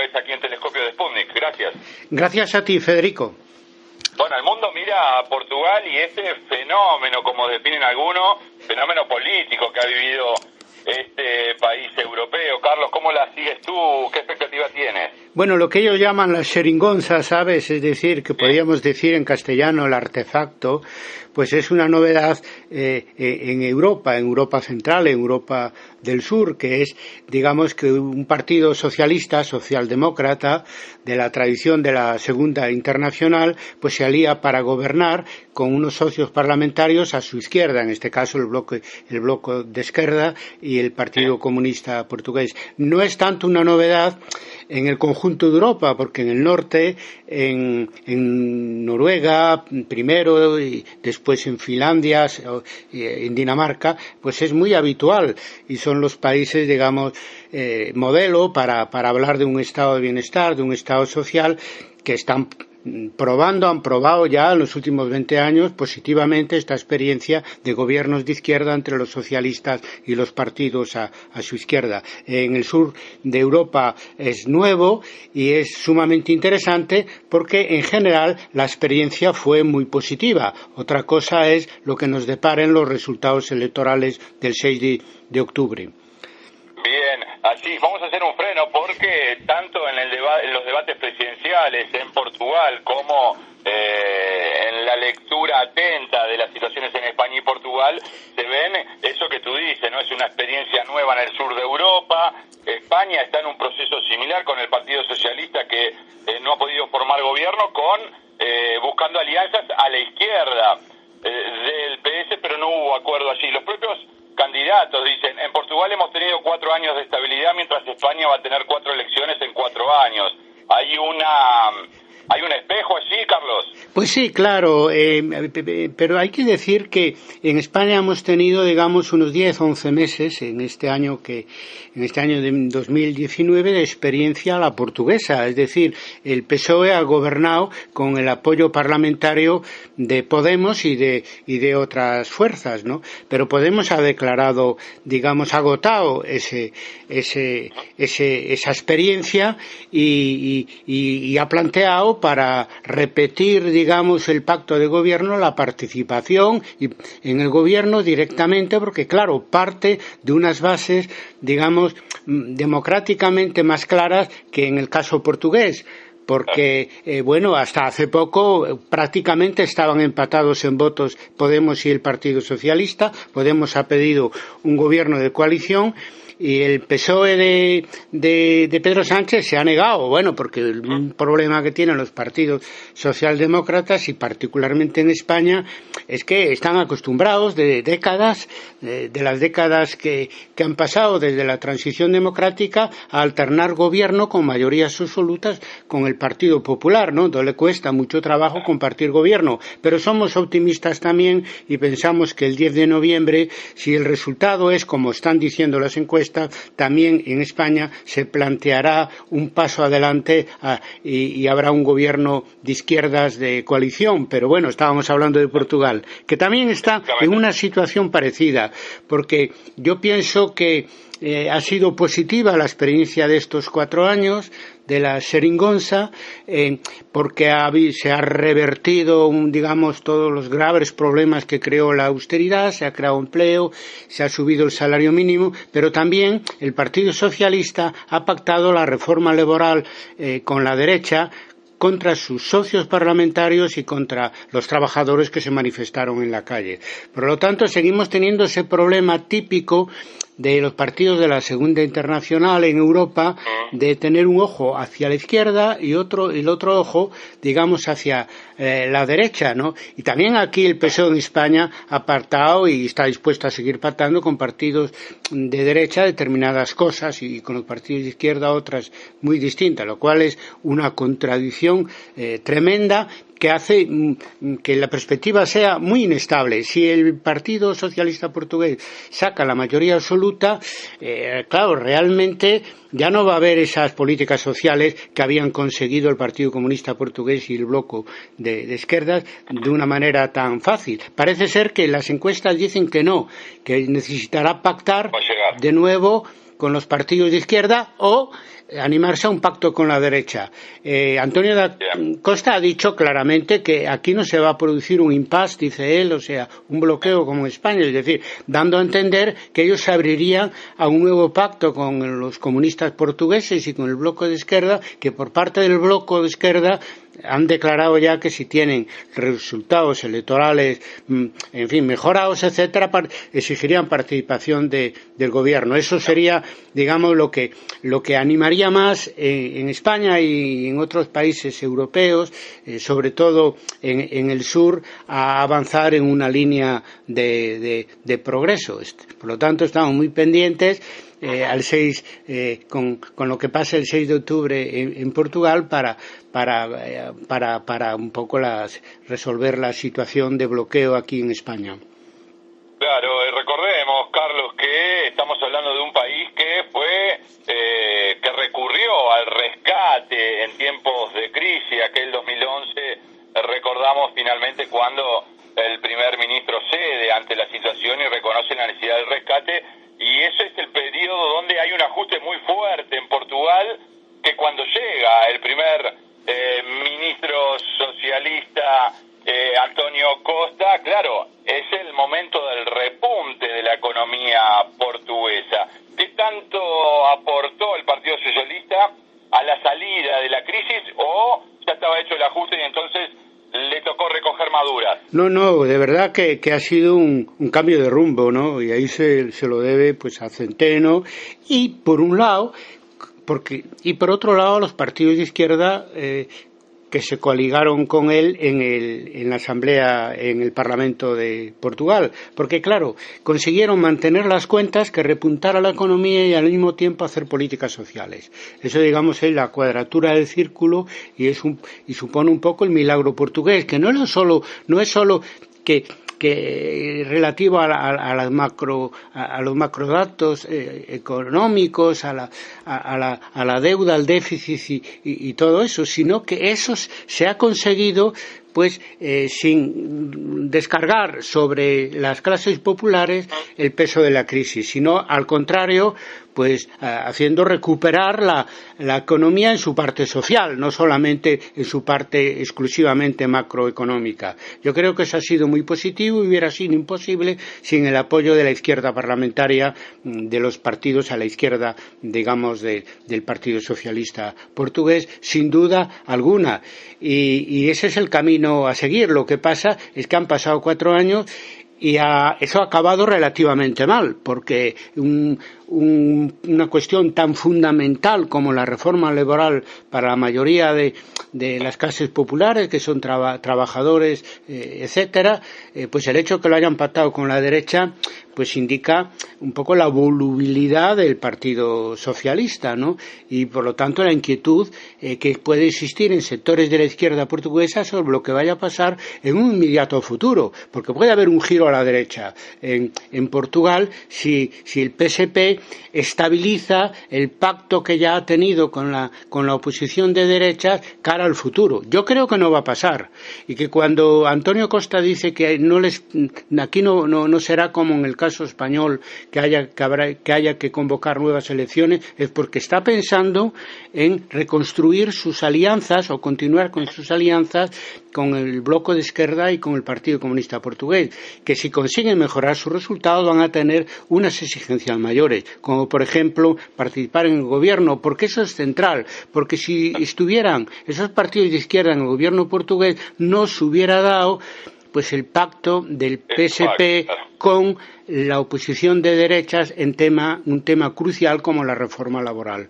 portugués aquí en Telescopio de Sputnik. Gracias. Gracias a ti, Federico. Bueno, el mundo mira a Portugal y ese fenómeno, como definen algunos, fenómeno político que ha vivido este país europeo. Carlos, ¿cómo la sigues tú? ¿Qué expectativa tienes? Bueno, lo que ellos llaman la xeringonza, ¿sabes? Es decir, que podríamos decir en castellano el artefacto, pues es una novedad en Europa Central, en Europa del Sur, que es, digamos, que un partido socialista, socialdemócrata, de la tradición de la Segunda Internacional, pues se alía para gobernar con unos socios parlamentarios a su izquierda, en este caso el bloque de izquierda y el Partido Comunista Portugués. No es tanto una novedad en el conjunto de Europa, porque en el norte, en Noruega primero y después en Finlandia, en Dinamarca, pues es muy habitual y son los países, digamos, modelo para hablar de un estado de bienestar, de un estado social que han probado ya en los últimos 20 años positivamente esta experiencia de gobiernos de izquierda entre los socialistas y los partidos a su izquierda. En el sur de Europa es nuevo y es sumamente interesante porque en general la experiencia fue muy positiva. Otra cosa es lo que nos deparen los resultados electorales del 6 de octubre. Bien, así vamos a hacer un freno porque tanto en los debates presidenciales en Portugal como en la lectura atenta de las situaciones en España y Portugal se ven eso que tú dices, ¿no? Es una experiencia nueva en el sur de Europa. España está en un proceso similar con el Partido Socialista que no ha podido formar gobierno buscando alianzas a la izquierda del PS, pero no hubo acuerdo allí. Los propios candidatos dicen, en Portugal hemos tenido 4 años de estabilidad, mientras España va a tener 4 elecciones en 4 años. ¿Hay un espejo allí, Carlos? Pues sí, claro, pero hay que decir que en España hemos tenido, digamos, unos 10, 11 meses en este año de 2019 de experiencia a la portuguesa, es decir, el PSOE ha gobernado con el apoyo parlamentario de Podemos y de otras fuerzas, ¿no? Pero Podemos ha declarado, digamos, agotado esa experiencia y ha planteado para repetir, digamos, el pacto de gobierno, la participación en el gobierno directamente, porque claro, parte de unas bases, digamos, democráticamente más claras que en el caso portugués. Porque, hasta hace poco prácticamente estaban empatados en votos Podemos y el Partido Socialista. Podemos ha pedido un gobierno de coalición y el PSOE de Pedro Sánchez se ha negado, porque un problema que tienen los partidos socialdemócratas y particularmente en España es que están acostumbrados de décadas, de las décadas que han pasado desde la transición democrática a alternar gobierno con mayorías absolutas con el Partido Popular, ¿no? No le cuesta mucho trabajo compartir gobierno, pero somos optimistas también y pensamos que el 10 de noviembre, si el resultado es como están diciendo las encuestas, también en España se planteará un paso adelante y habrá un gobierno de izquierdas de coalición. Pero bueno, estábamos hablando de Portugal, que también está en una situación parecida, porque yo pienso que ha sido positiva la experiencia de estos 4 años de la xeringonza, porque se ha revertido, digamos, todos los graves problemas que creó la austeridad, se ha creado empleo, se ha subido el salario mínimo, pero también el Partido Socialista ha pactado la reforma laboral con la derecha, contra sus socios parlamentarios y contra los trabajadores que se manifestaron en la calle. Por lo tanto, seguimos teniendo ese problema típico de los partidos de la Segunda Internacional en Europa, de tener un ojo hacia la izquierda y el otro ojo, digamos, hacia la derecha, ¿no? Y también aquí el PSOE en España ha pactado y está dispuesto a seguir pactando con partidos de derecha determinadas cosas y con los partidos de izquierda otras muy distintas, lo cual es una contradicción tremenda que hace que la perspectiva sea muy inestable. Si el Partido Socialista Portugués saca la mayoría absoluta, claro, realmente ya no va a haber esas políticas sociales que habían conseguido el Partido Comunista Portugués y el bloque de izquierdas de una manera tan fácil. Parece ser que las encuestas dicen que no, que necesitará pactar de nuevo con los partidos de izquierda o animarse a un pacto con la derecha. Antonio da Costa ha dicho claramente que aquí no se va a producir un impasse, dice él, o sea, un bloqueo como en España, es decir, dando a entender que ellos se abrirían a un nuevo pacto con los comunistas portugueses y con el bloque de izquierda, que por parte del bloque de izquierda han declarado ya que si tienen resultados electorales, en fin, mejorados, etcétera, exigirían participación del gobierno. Eso sería, digamos, lo que animaría más en España y en otros países europeos, sobre todo en el sur, a avanzar en una línea de progreso. Por lo tanto, estamos muy pendientes al 6 con lo que pasa el 6 de octubre en Portugal para un poco resolver la situación de bloqueo aquí en España. Claro, recordemos, Carlos, que estamos hablando de un país que que recurrió al rescate en tiempos de crisis. Aquel 2011, recordamos finalmente cuando el primer ministro cede ante la situación y reconoce la necesidad del rescate, y ese es el periodo donde hay un ajuste muy fuerte en Portugal, que cuando llega el primer ministro socialista Antonio Costa, claro, es el momento del repunte de la economía portuguesa. ¿Qué tanto aportó el Partido Socialista a la salida de la crisis, o ya estaba hecho el ajuste y entonces le tocó recoger maduras? No, de verdad que ha sido un cambio de rumbo, ¿no? Y ahí se lo debe pues a Centeno, y por un lado, y por otro lado los partidos de izquierda que se coaligaron con él en la Asamblea, en el Parlamento de Portugal, porque claro, consiguieron mantener las cuentas, que repuntara la economía y al mismo tiempo hacer políticas sociales. Eso, digamos, es la cuadratura del círculo y supone un poco el milagro portugués, que no es solo que relativo a los macrodatos económicos, a la deuda, al déficit y todo eso, sino que eso se ha conseguido pues sin descargar sobre las clases populares el peso de la crisis, sino al contrario, pues haciendo recuperar la economía en su parte social, no solamente en su parte exclusivamente macroeconómica. Yo creo que eso ha sido muy positivo y hubiera sido imposible sin el apoyo de la izquierda parlamentaria, de los partidos a la izquierda, digamos, del Partido Socialista portugués, sin duda alguna. Y ese es el camino a seguir. Lo que pasa es que han pasado 4 años y eso ha acabado relativamente mal, porque una cuestión tan fundamental como la reforma laboral para la mayoría de las clases populares, que son trabajadores, etcétera, pues el hecho de que lo hayan pactado con la derecha pues indica un poco la volubilidad del Partido Socialista, ¿no? Y por lo tanto la inquietud que puede existir en sectores de la izquierda portuguesa sobre lo que vaya a pasar en un inmediato futuro, porque puede haber un giro a la derecha en Portugal si el PSP estabiliza el pacto que ya ha tenido con la oposición de derechas cara al futuro. Yo creo que no va a pasar, y que cuando Antonio Costa dice que aquí no será como en el caso español, que haya que convocar nuevas elecciones, es porque está pensando en reconstruir sus alianzas o continuar con sus alianzas con el bloque de izquierda y con el Partido Comunista Portugués, que si consiguen mejorar sus resultados van a tener unas exigencias mayores, como por ejemplo participar en el gobierno, porque eso es central, porque si estuvieran esos partidos de izquierda en el gobierno portugués no se hubiera dado pues el pacto del PSP con la oposición de derechas en un tema crucial como la reforma laboral.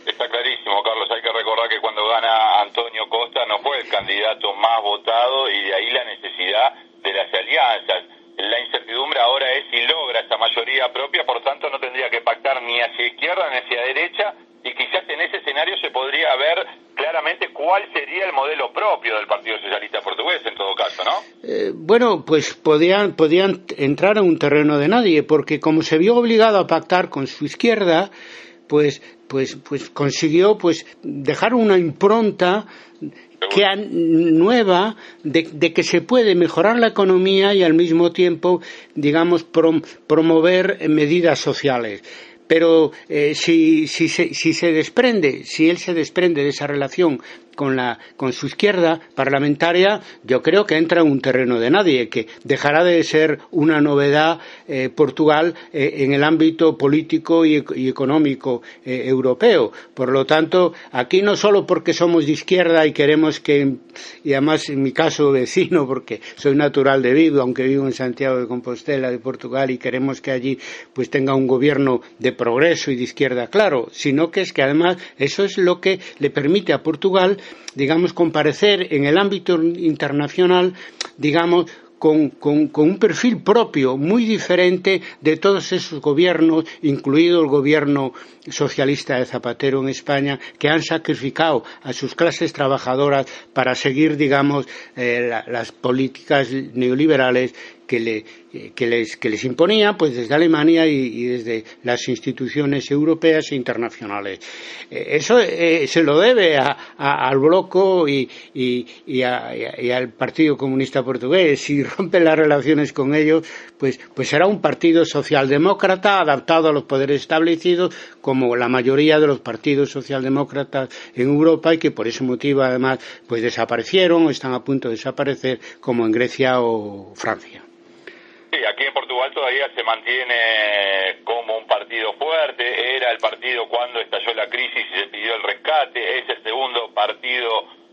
Está clarísimo, Carlos. Hay que recordar que cuando gana Antonio Costa no fue el candidato más votado, y de ahí la necesidad de las alianzas. La incertidumbre ahora es si logra esa mayoría propia, por tanto no tendría que pactar ni hacia izquierda ni hacia derecha, y quizás en ese escenario se podría ver claramente cuál sería el modelo propio del Partido Socialista Portugués en todo caso, ¿no? Bueno, pues podían entrar en un terreno de nadie, porque como se vio obligado a pactar con su izquierda, pues consiguió pues dejar una impronta nueva de que se puede mejorar la economía y al mismo tiempo, digamos, promover medidas sociales. pero si él se desprende de esa relación con su izquierda parlamentaria, yo creo que entra en un terreno de nadie, que dejará de ser una novedad Portugal en el ámbito político y económico europeo. Por lo tanto, aquí no solo porque somos de izquierda y queremos y además en mi caso vecino, porque soy natural de Vigo, aunque vivo en Santiago de Compostela, de Portugal, y queremos que allí pues tenga un gobierno de progreso y de izquierda, claro, sino que es que además eso es lo que le permite a Portugal, digamos, comparecer en el ámbito internacional, digamos, con un perfil propio, muy diferente de todos esos gobiernos, incluido el gobierno socialista de Zapatero en España, que han sacrificado a sus clases trabajadoras para seguir, digamos, las políticas neoliberales que les imponía pues desde Alemania y desde las instituciones europeas e internacionales. Eso se lo debe al Bloco y al Partido Comunista Portugués. Si rompe las relaciones con ellos, pues será un partido socialdemócrata adaptado a los poderes establecidos, como la mayoría de los partidos socialdemócratas en Europa, y que por ese motivo además pues desaparecieron o están a punto de desaparecer, como en Grecia o Francia. Sí, aquí en Portugal todavía se mantiene como un partido fuerte. Era el partido cuando estalló la crisis y se pidió el rescate. Es el segundo partido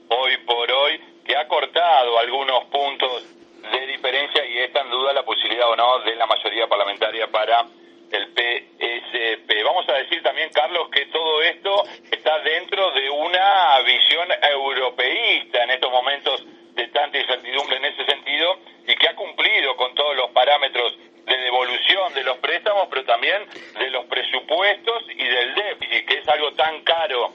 hoy por hoy que ha cortado algunos puntos de diferencia y está en duda la posibilidad o no de la mayoría parlamentaria para el PSP. Vamos a decir también, Carlos, que todo esto está dentro de una visión europeísta en estos momentos de tanta incertidumbre en ese sentido, y que ha cumplido con todos los parámetros de devolución de los préstamos, pero también de los presupuestos y del déficit, que es algo tan caro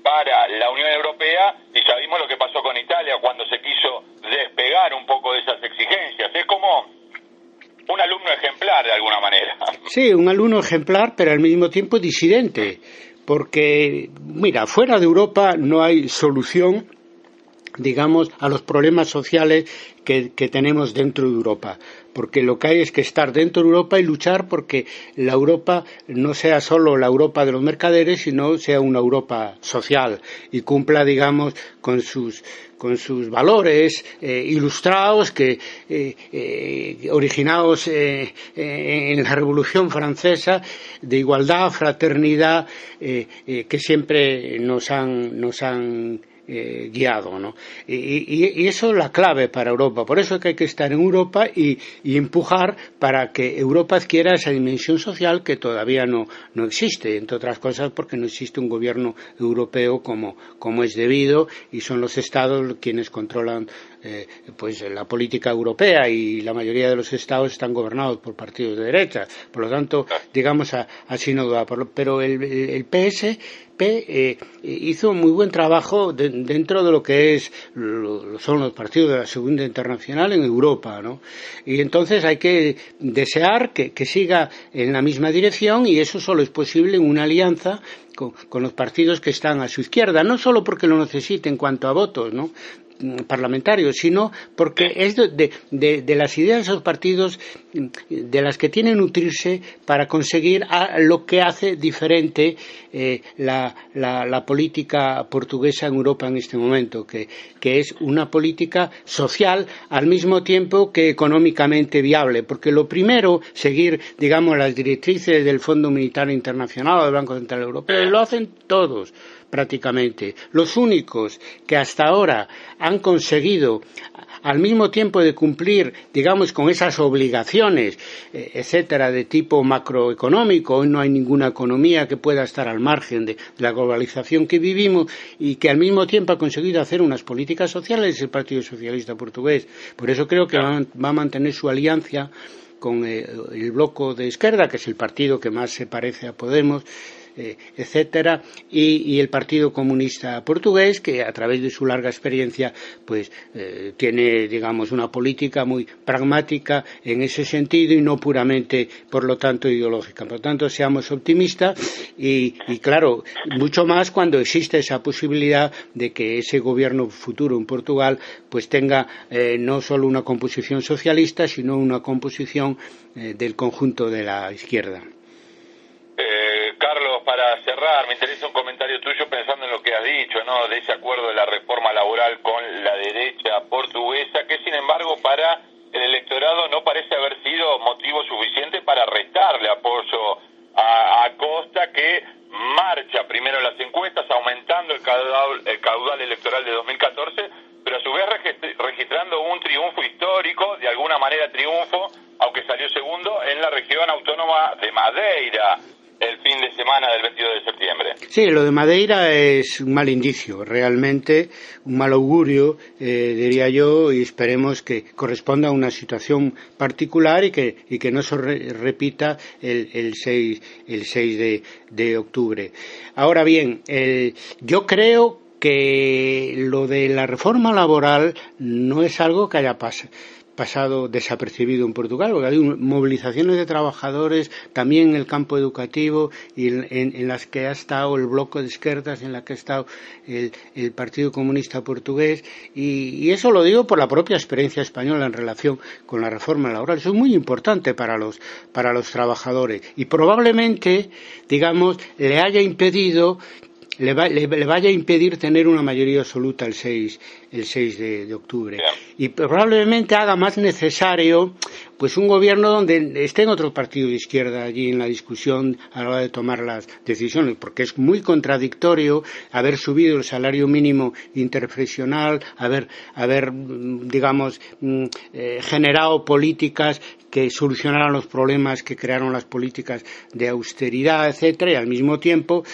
para la Unión Europea, y sabemos lo que pasó con Italia cuando se quiso despegar un poco de esas exigencias. Es como un alumno ejemplar de alguna manera. Sí, un alumno ejemplar, pero al mismo tiempo disidente, porque, mira, fuera de Europa no hay solución, digamos, a los problemas sociales que tenemos dentro de Europa, porque lo que hay es que estar dentro de Europa y luchar porque la Europa no sea solo la Europa de los mercaderes, sino sea una Europa social y cumpla, digamos, con sus valores ilustrados, originados en la Revolución Francesa, de igualdad, fraternidad, que siempre nos han guiado, ¿no? Y eso es la clave para Europa. Por eso es que hay que estar en Europa y empujar para que Europa adquiera esa dimensión social que todavía no existe, entre otras cosas porque no existe un gobierno europeo como es debido, y son los estados quienes controlan pues la política europea, y la mayoría de los estados están gobernados por partidos de derecha. Por lo tanto, digamos, así no da. Pero el PSP hizo muy buen trabajo dentro de lo que son los partidos de la Segunda Internacional en Europa, ¿no? Y entonces hay que desear que siga en la misma dirección, y eso solo es posible en una alianza con los partidos que están a su izquierda, no solo porque lo necesite en cuanto a votos, ¿no?, parlamentarios, sino porque es de las ideas de esos partidos de las que tiene que nutrirse para conseguir lo que hace diferente la política portuguesa en Europa en este momento, que es una política social al mismo tiempo que económicamente viable, porque lo primero, seguir, digamos, las directrices del Fondo Monetario Internacional o del Banco Central Europeo, lo hacen todos prácticamente. Los únicos que hasta ahora han conseguido, al mismo tiempo de cumplir, digamos, con esas obligaciones, etcétera, de tipo macroeconómico, hoy no hay ninguna economía que pueda estar al margen de la globalización que vivimos, y que al mismo tiempo ha conseguido hacer unas políticas sociales, es el Partido Socialista Portugués. Por eso creo que va a mantener su alianza con el Bloco de Esquerda, que es el partido que más se parece a Podemos, etcétera, y el Partido Comunista Portugués, que a través de su larga experiencia pues tiene, digamos, una política muy pragmática en ese sentido y no puramente, por lo tanto, ideológica. Por lo tanto, seamos optimistas y claro, mucho más cuando existe esa posibilidad de que ese gobierno futuro en Portugal pues tenga no solo una composición socialista, sino una composición del conjunto de la izquierda. para cerrar, me interesa un comentario tuyo pensando en lo que has dicho, ¿no? De ese acuerdo de la reforma laboral con la derecha portuguesa, que sin embargo para el electorado no parece haber sido motivo suficiente para restarle apoyo a Costa, que marcha primero en las encuestas, aumentando el caudal electoral de 2014, pero a su vez registrando un triunfo histórico, de alguna manera triunfo, aunque salió segundo, en la región autónoma de Madeira el fin de semana del 22 de septiembre. Sí, lo de Madeira es un mal indicio, realmente un mal augurio, diría yo, y esperemos que corresponda a una situación particular y que no se repita el 6 de octubre. Ahora bien, yo creo que lo de la reforma laboral no es algo que haya pasado desapercibido en Portugal, porque hay movilizaciones de trabajadores también en el campo educativo y en las que ha estado el Bloco de Esquerdas, en la que ha estado el Partido Comunista Portugués, y eso lo digo por la propia experiencia española en relación con la reforma laboral. Eso es muy importante para los trabajadores y probablemente, digamos, le vaya a impedir tener una mayoría absoluta el 6 de octubre. Y probablemente haga más necesario pues un gobierno donde estén otros partidos de izquierda allí en la discusión a la hora de tomar las decisiones, porque es muy contradictorio haber subido el salario mínimo interprofesional, haber digamos, generado políticas que solucionaran los problemas que crearon las políticas de austeridad, etcétera, y al mismo tiempo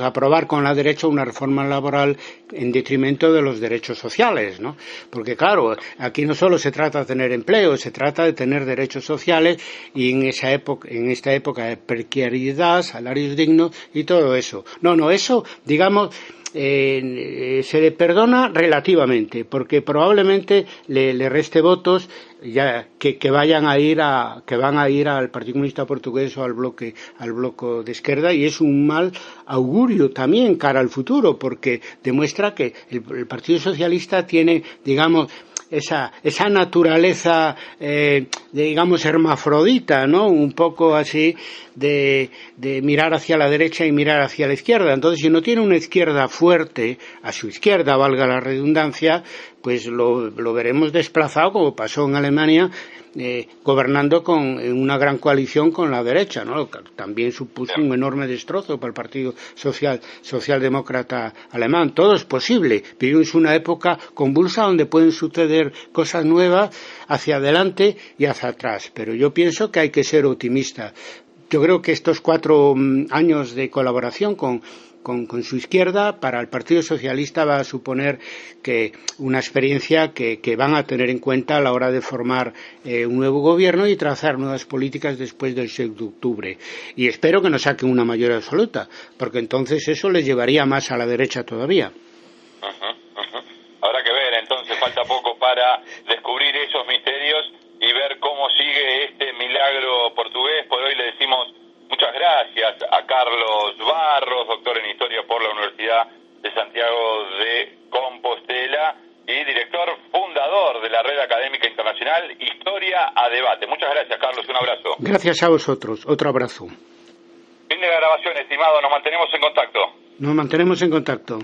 aprobar con la derecha una reforma laboral en detrimento de los derechos sociales, ¿no? Porque claro, aquí no solo se trata de tener empleo, se trata de tener derechos sociales, y en esta época de precariedad, salarios dignos y todo eso. Eso, digamos, se le perdona relativamente, porque probablemente le reste votos ya que van a ir al Partido Comunista Portugués o al bloque de izquierda, y es un mal augurio también cara al futuro, porque demuestra que el Partido Socialista tiene, digamos, esa naturaleza, digamos, hermafrodita, ¿no? Un poco así de mirar hacia la derecha y mirar hacia la izquierda. Entonces, si no tiene una izquierda fuerte a su izquierda, valga la redundancia, pues lo veremos desplazado, como pasó en Alemania, gobernando en una gran coalición con la derecha, ¿no? También supuso un enorme destrozo para el Partido Socialdemócrata alemán. Todo es posible. Vivimos una época convulsa donde pueden suceder cosas nuevas hacia adelante y hacia atrás, pero yo pienso que hay que ser optimista. Yo creo que estos 4 años de colaboración con su izquierda, para el Partido Socialista va a suponer que una experiencia que van a tener en cuenta a la hora de formar un nuevo gobierno y trazar nuevas políticas después del 6 de octubre. Y espero que no saquen una mayoría absoluta, porque entonces eso les llevaría más a la derecha todavía. Habrá que ver, entonces falta poco para descubrir esos misterios y ver cómo sigue este milagro portugués. Por hoy le decimos muchas gracias a Carlos Barros, doctor en Historia por la Universidad de Santiago de Compostela y director fundador de la Red Académica Internacional Historia a Debate. Muchas gracias, Carlos, un abrazo. Gracias a vosotros, otro abrazo. Fin de la grabación, estimado, nos mantenemos en contacto. Nos mantenemos en contacto.